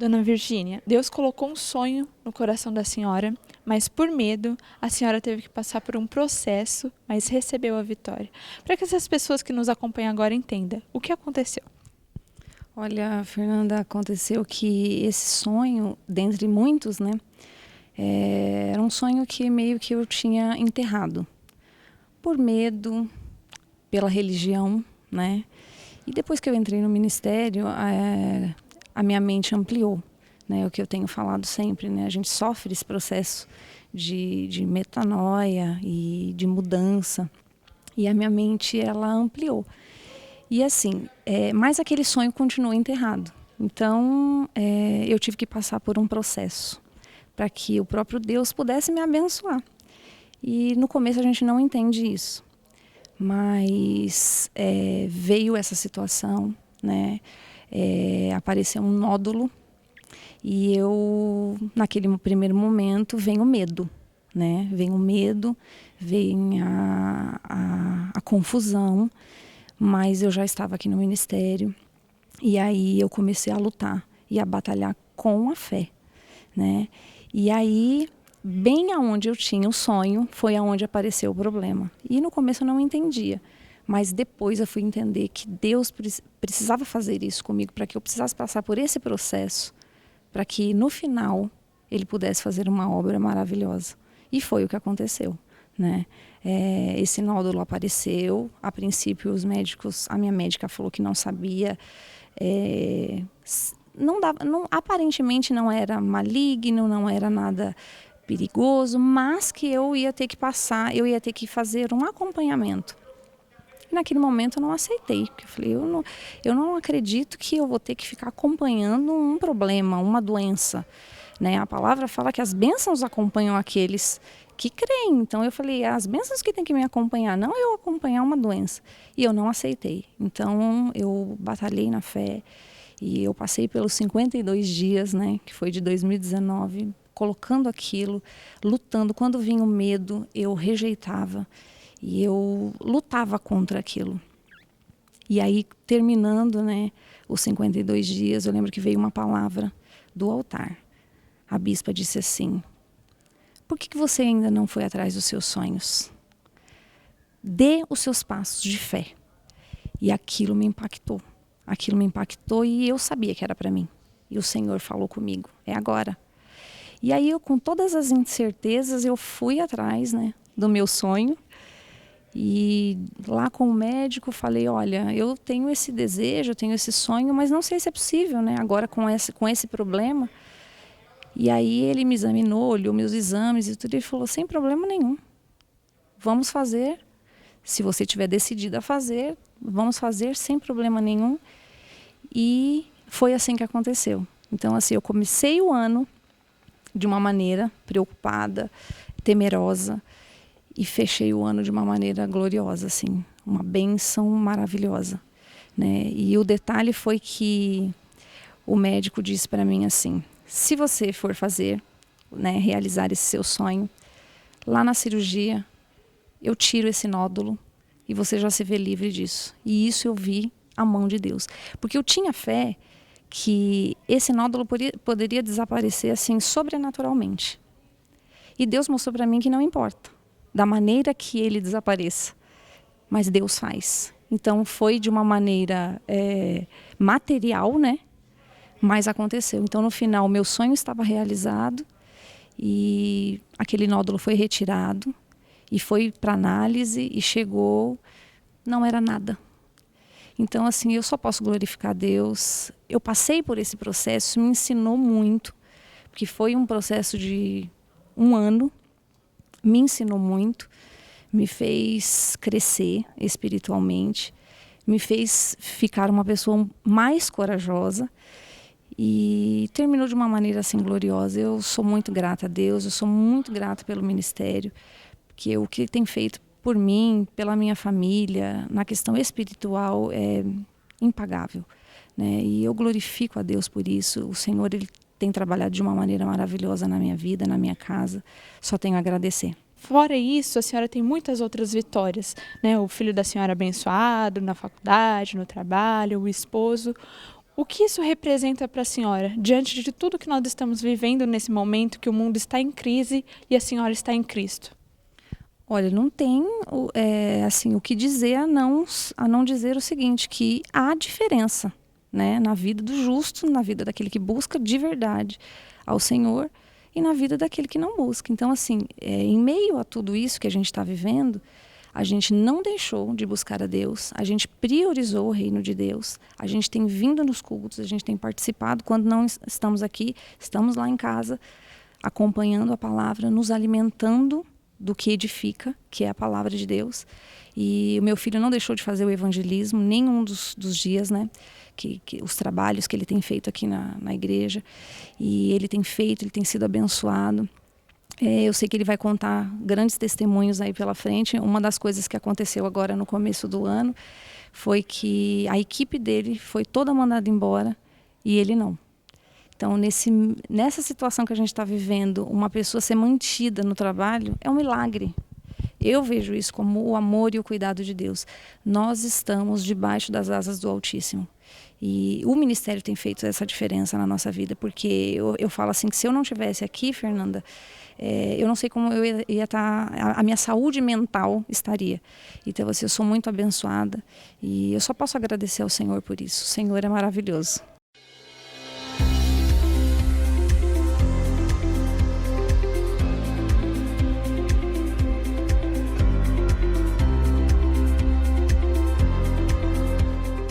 Dona Virgínia, Deus colocou um sonho no coração da senhora, mas por medo, a senhora teve que passar por um processo, mas recebeu a vitória. Para que essas pessoas que nos acompanham agora entendam, o que aconteceu? Olha, Fernanda, aconteceu que esse sonho, dentre muitos, né, era um sonho que meio que eu tinha enterrado. Por medo, pela religião, né? E depois que eu entrei no ministério, a minha mente ampliou, né? O que eu tenho falado sempre, né? A gente sofre esse processo de metanoia e de mudança. E a minha mente, ela ampliou. E assim, mas aquele sonho continua enterrado. Então, eu tive que passar por um processo para que o próprio Deus pudesse me abençoar. E no começo a gente não entende isso. Mas veio essa situação, né? Apareceu um nódulo e eu, naquele primeiro momento, vem o medo, né? Vem o medo, vem a confusão, mas eu já estava aqui no ministério e aí eu comecei a lutar e a batalhar com a fé, né? E aí, bem aonde eu tinha o sonho, foi aonde apareceu o problema. E no começo eu não entendia, mas depois eu fui entender que Deus precisava fazer isso comigo para que eu precisasse passar por esse processo, para que no final Ele pudesse fazer uma obra maravilhosa. E foi o que aconteceu, né? Esse nódulo apareceu. A princípio, a minha médica falou que não sabia. Aparentemente não era maligno, não era nada perigoso, mas que eu ia ter que passar, eu ia ter que fazer um acompanhamento. E naquele momento eu não aceitei, porque eu falei, eu não acredito que eu vou ter que ficar acompanhando um problema, uma doença, né? A palavra fala que as bênçãos acompanham aqueles que creem. Então eu falei, as bênçãos que tem que me acompanhar, não eu acompanhar uma doença. E eu não aceitei. Então eu batalhei na fé e eu passei pelos 52 dias, né, que foi de 2019, colocando aquilo, lutando. Quando vinha o medo, eu rejeitava e eu lutava contra aquilo. E aí, terminando, né, os 52 dias, eu lembro que veio uma palavra do altar. A bispa disse assim: por que você ainda não foi atrás dos seus sonhos? Dê os seus passos de fé. E aquilo me impactou. Aquilo me impactou e eu sabia que era para mim. E o Senhor falou comigo, é agora. E aí, eu, com todas as incertezas, eu fui atrás, né, do meu sonho. E lá com o médico falei, olha, eu tenho esse desejo, eu tenho esse sonho, mas não sei se é possível, né, agora com esse problema. E aí ele me examinou, olhou meus exames e tudo, e falou, sem problema nenhum. Vamos fazer, se você tiver decidido a fazer, vamos fazer sem problema nenhum. E foi assim que aconteceu. Então, assim, eu comecei o ano de uma maneira preocupada, temerosa, e fechei o ano de uma maneira gloriosa, assim, uma bênção maravilhosa, né? E o detalhe foi que o médico disse para mim assim: se você for fazer, né, realizar esse seu sonho, lá na cirurgia, eu tiro esse nódulo e você já se vê livre disso. E isso eu vi a mão de Deus. Porque eu tinha fé que esse nódulo poderia desaparecer assim sobrenaturalmente. E Deus mostrou para mim que não importa da maneira que ele desapareça, mas Deus faz. Então foi de uma maneira material, né? Mas aconteceu. Então no final meu sonho estava realizado e aquele nódulo foi retirado e foi para análise e chegou, não era nada. Então, assim, eu só posso glorificar a Deus. Eu passei por esse processo, me ensinou muito, porque foi um processo de 1 ano, me ensinou muito, me fez crescer espiritualmente, me fez ficar uma pessoa mais corajosa e terminou de uma maneira assim gloriosa. Eu sou muito grata a Deus, eu sou muito grata pelo ministério, porque o que ele tem feito por mim, pela minha família, na questão espiritual, é impagável, né? E eu glorifico a Deus por isso. O Senhor, ele tem trabalhado de uma maneira maravilhosa na minha vida, na minha casa. Só tenho a agradecer. Fora isso, a senhora tem muitas outras vitórias, né? O filho da senhora abençoado na faculdade, no trabalho, o esposo. O que isso representa para a senhora, diante de tudo que nós estamos vivendo nesse momento, que o mundo está em crise e a senhora está em Cristo? Olha, não tem assim, o que dizer a não dizer o seguinte, que há diferença, né, na vida do justo, na vida daquele que busca de verdade ao Senhor e na vida daquele que não busca. Então, assim, em meio a tudo isso que a gente está vivendo, a gente não deixou de buscar a Deus, a gente priorizou o reino de Deus, a gente tem vindo nos cultos, a gente tem participado. Quando não estamos aqui, estamos lá em casa, acompanhando a palavra, nos alimentando do que edifica, que é a palavra de Deus. E o meu filho não deixou de fazer o evangelismo, nenhum dos dias, né? Que os trabalhos que ele tem feito aqui na igreja. E ele tem feito, ele tem sido abençoado. Eu sei que ele vai contar grandes testemunhos aí pela frente. Uma das coisas que aconteceu agora no começo do ano foi que a equipe dele foi toda mandada embora e ele não. Então, nessa situação que a gente está vivendo, uma pessoa ser mantida no trabalho é um milagre. Eu vejo isso como o amor e o cuidado de Deus. Nós estamos debaixo das asas do Altíssimo. E o ministério tem feito essa diferença na nossa vida, porque eu falo assim, que se eu não estivesse aqui, Fernanda, eu não sei como eu ia estar, a minha saúde mental estaria. Então, assim, eu sou muito abençoada e eu só posso agradecer ao Senhor por isso. O Senhor é maravilhoso.